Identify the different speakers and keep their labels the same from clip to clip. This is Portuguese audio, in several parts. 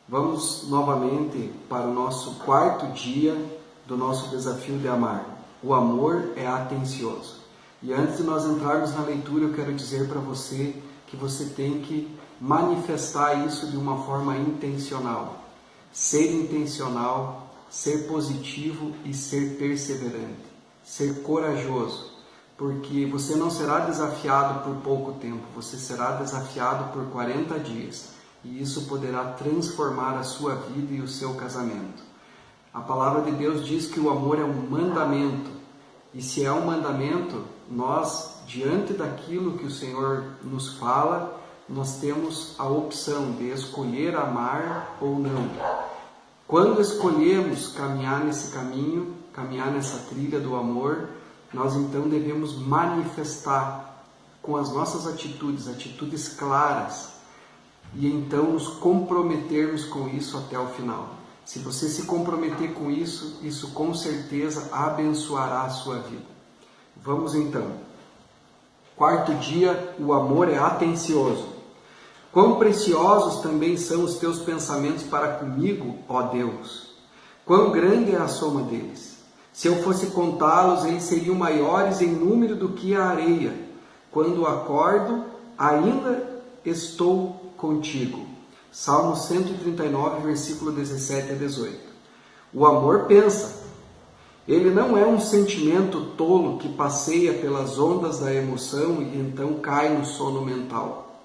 Speaker 1: Vamos novamente para o nosso quarto dia do nosso desafio de amar. O amor é atencioso. E antes de nós entrarmos na leitura, eu quero dizer para você que você tem que manifestar isso de uma forma intencional. Ser intencional, ser positivo e ser perseverante. Ser corajoso, porque você não será desafiado por pouco tempo, você será desafiado por 40 dias. E isso poderá transformar a sua vida e o seu casamento. A palavra de Deus diz que o amor é um mandamento. E se é um mandamento, nós, diante daquilo que o Senhor nos fala, nós temos a opção de escolher amar ou não. Quando escolhemos caminhar nesse caminho, caminhar nessa trilha do amor, nós então devemos manifestar com as nossas atitudes claras, e então nos comprometermos com isso até o final. Se você se comprometer com isso, isso com certeza abençoará a sua vida. Vamos então. Quarto dia, o amor é atencioso. Quão preciosos também são os teus pensamentos para comigo, ó Deus! Quão grande é a soma deles! Se eu fosse contá-los, eles seriam maiores em número do que a areia. Quando acordo, ainda estou contigo. Salmo 139, versículo 17 a 18. O amor pensa. Ele não é um sentimento tolo que passeia pelas ondas da emoção e então cai no sono mental.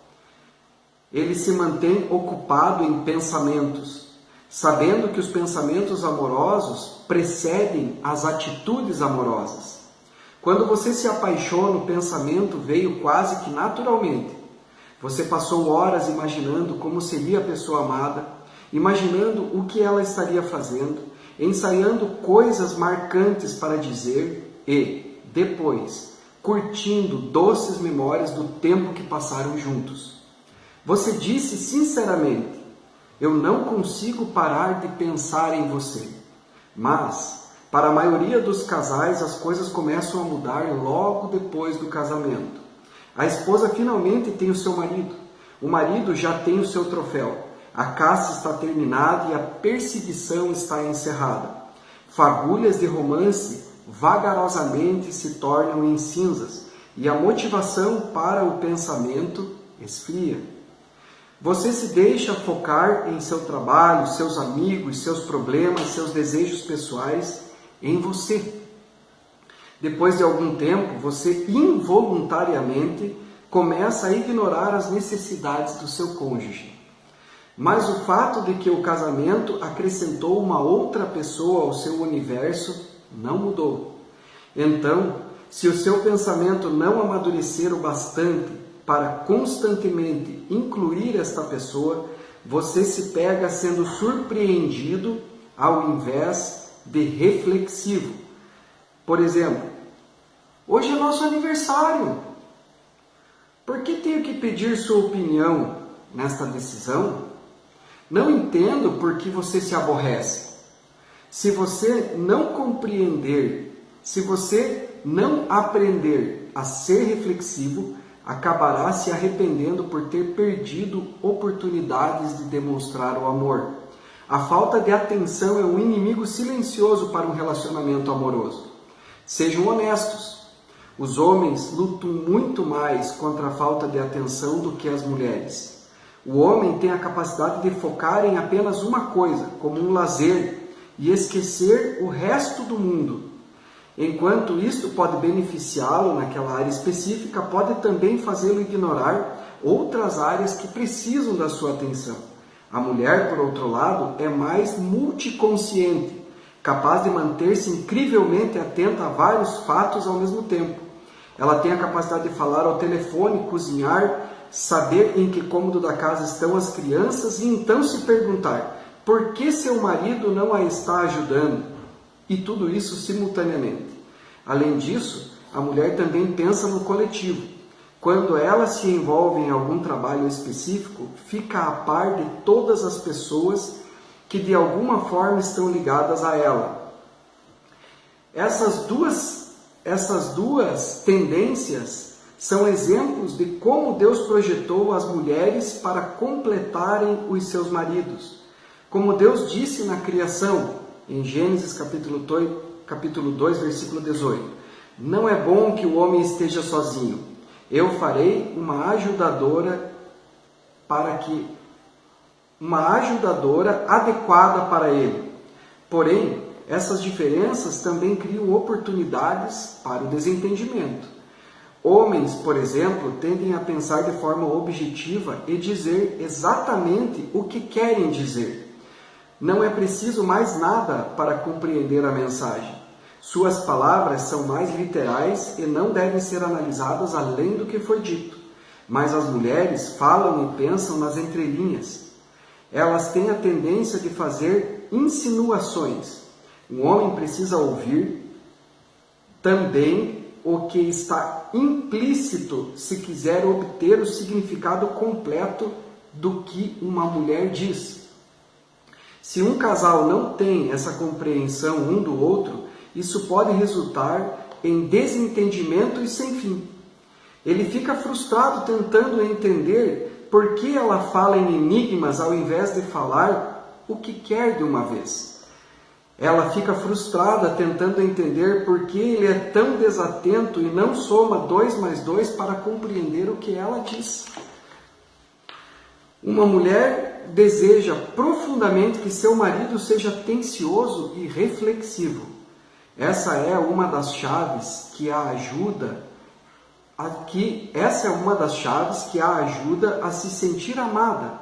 Speaker 1: Ele se mantém ocupado em pensamentos, sabendo que os pensamentos amorosos precedem as atitudes amorosas. Quando você se apaixona, o pensamento veio quase que naturalmente. Você passou horas imaginando como seria a pessoa amada, imaginando o que ela estaria fazendo, ensaiando coisas marcantes para dizer e, depois, curtindo doces memórias do tempo que passaram juntos. Você disse sinceramente: eu não consigo parar de pensar em você. Mas, para a maioria dos casais, as coisas começam a mudar logo depois do casamento. A esposa finalmente tem o seu marido. O marido já tem o seu troféu. A caça está terminada e a perseguição está encerrada. Fagulhas de romance vagarosamente se tornam em cinzas e a motivação para o pensamento esfria. Você se deixa focar em seu trabalho, seus amigos, seus problemas, seus desejos pessoais, em você. Depois de algum tempo, você involuntariamente começa a ignorar as necessidades do seu cônjuge. Mas o fato de que o casamento acrescentou uma outra pessoa ao seu universo não mudou. Então, se o seu pensamento não amadurecer o bastante para constantemente incluir esta pessoa, você se pega sendo surpreendido ao invés de reflexivo. Por exemplo, hoje é nosso aniversário. Por que tenho que pedir sua opinião nesta decisão? Não entendo por que você se aborrece. Se você não compreender, se você não aprender a ser reflexivo, acabará se arrependendo por ter perdido oportunidades de demonstrar o amor. A falta de atenção é um inimigo silencioso para um relacionamento amoroso. Sejam honestos. Os homens lutam muito mais contra a falta de atenção do que as mulheres. O homem tem a capacidade de focar em apenas uma coisa, como um lazer, e esquecer o resto do mundo. Enquanto isto pode beneficiá-lo naquela área específica, pode também fazê-lo ignorar outras áreas que precisam da sua atenção. A mulher, por outro lado, é mais multiconsciente, capaz de manter-se incrivelmente atenta a vários fatos ao mesmo tempo. Ela tem a capacidade de falar ao telefone, cozinhar, saber em que cômodo da casa estão as crianças e então se perguntar: por que seu marido não a está ajudando? E tudo isso simultaneamente. Além disso, a mulher também pensa no coletivo. Quando ela se envolve em algum trabalho específico, fica a par de todas as pessoas que de alguma forma estão ligadas a ela. Essas duas tendências são exemplos de como Deus projetou as mulheres para completarem os seus maridos. Como Deus disse na criação, em Gênesis capítulo 2, versículo 18: não é bom que o homem esteja sozinho. Eu farei uma ajudadora adequada para ele. Porém, essas diferenças também criam oportunidades para o desentendimento. Homens, por exemplo, tendem a pensar de forma objetiva e dizer exatamente o que querem dizer. Não é preciso mais nada para compreender a mensagem. Suas palavras são mais literais e não devem ser analisadas além do que foi dito. Mas as mulheres falam e pensam nas entrelinhas. Elas têm a tendência de fazer insinuações. Um homem precisa ouvir também o que está implícito se quiser obter o significado completo do que uma mulher diz. Se um casal não tem essa compreensão um do outro, isso pode resultar em desentendimento e sem fim. Ele fica frustrado tentando entender por que ela fala em enigmas ao invés de falar o que quer de uma vez. Ela fica frustrada tentando entender por que ele é tão desatento e não soma 2 mais 2 para compreender o que ela diz. Uma mulher deseja profundamente que seu marido seja atencioso e reflexivo. Essa é uma das chaves que a ajuda a se sentir amada.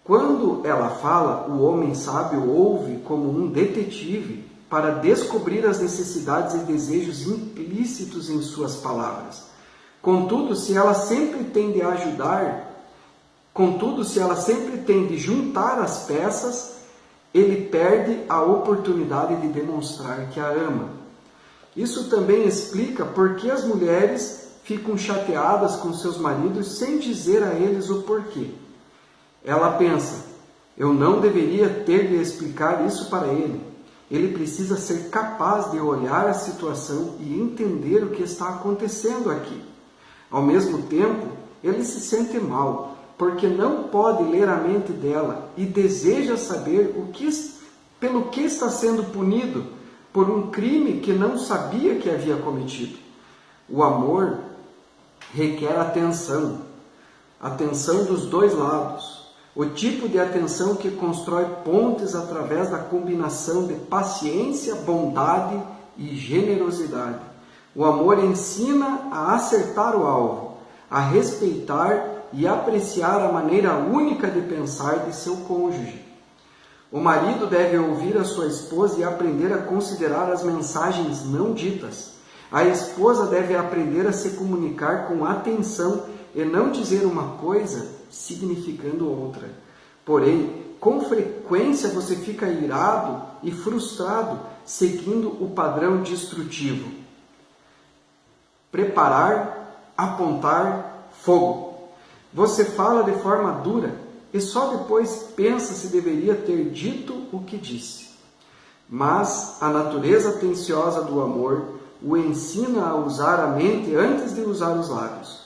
Speaker 1: Quando ela fala, o homem sábio ouve como um detetive para descobrir as necessidades e desejos implícitos em suas palavras. Contudo, se ela sempre tem de juntar as peças, ele perde a oportunidade de demonstrar que a ama. Isso também explica por que as mulheres ficam chateadas com seus maridos sem dizer a eles o porquê. Ela pensa: eu não deveria ter de explicar isso para ele. Ele precisa ser capaz de olhar a situação e entender o que está acontecendo aqui. Ao mesmo tempo, ele se sente mal, porque não pode ler a mente dela e deseja saber pelo que está sendo punido por um crime que não sabia que havia cometido. O amor requer atenção dos dois lados. O tipo de atenção que constrói pontes através da combinação de paciência, bondade e generosidade. O amor ensina a acertar o alvo, a respeitar e apreciar a maneira única de pensar de seu cônjuge. O marido deve ouvir a sua esposa e aprender a considerar as mensagens não ditas. A esposa deve aprender a se comunicar com atenção e não dizer uma coisa significando outra. Porém, com frequência você fica irado e frustrado, seguindo o padrão destrutivo. Preparar, apontar, fogo. Você fala de forma dura e só depois pensa se deveria ter dito o que disse. Mas a natureza atenciosa do amor o ensina a usar a mente antes de usar os lábios.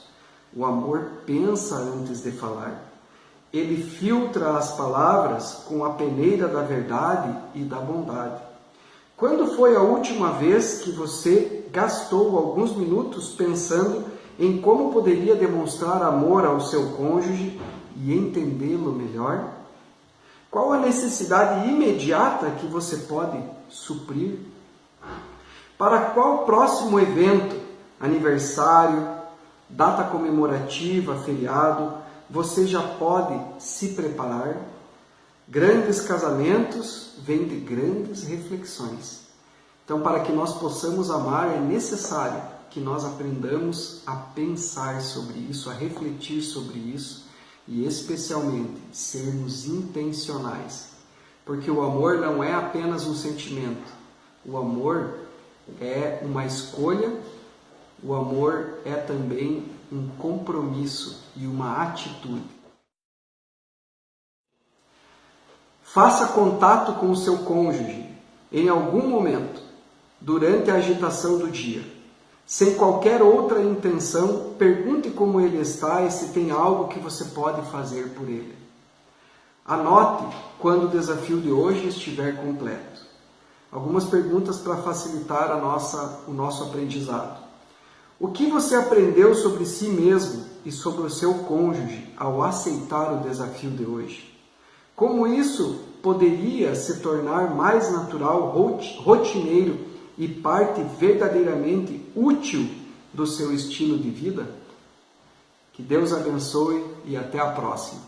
Speaker 1: O amor pensa antes de falar. Ele filtra as palavras com a peneira da verdade e da bondade. Quando foi a última vez que você gastou alguns minutos pensando em como poderia demonstrar amor ao seu cônjuge e entendê-lo melhor? Qual a necessidade imediata que você pode suprir? Para qual próximo evento, aniversário, data comemorativa, feriado, você já pode se preparar? Grandes casamentos vêm de grandes reflexões. Então, para que nós possamos amar, é necessário que nós aprendamos a pensar sobre isso, a refletir sobre isso e, especialmente, sermos intencionais. Porque o amor não é apenas um sentimento. O amor é uma escolha. O amor é também um compromisso e uma atitude. Faça contato com o seu cônjuge em algum momento. durante a agitação do dia. Sem qualquer outra intenção, pergunte como ele está e se tem algo que você pode fazer por ele. Anote quando o desafio de hoje estiver completo. Algumas perguntas para facilitar o nosso aprendizado. O que você aprendeu sobre si mesmo e sobre o seu cônjuge ao aceitar o desafio de hoje? Como isso poderia se tornar mais natural, rotineiro e parte verdadeiramente útil do seu estilo de vida? Que Deus abençoe e até a próxima.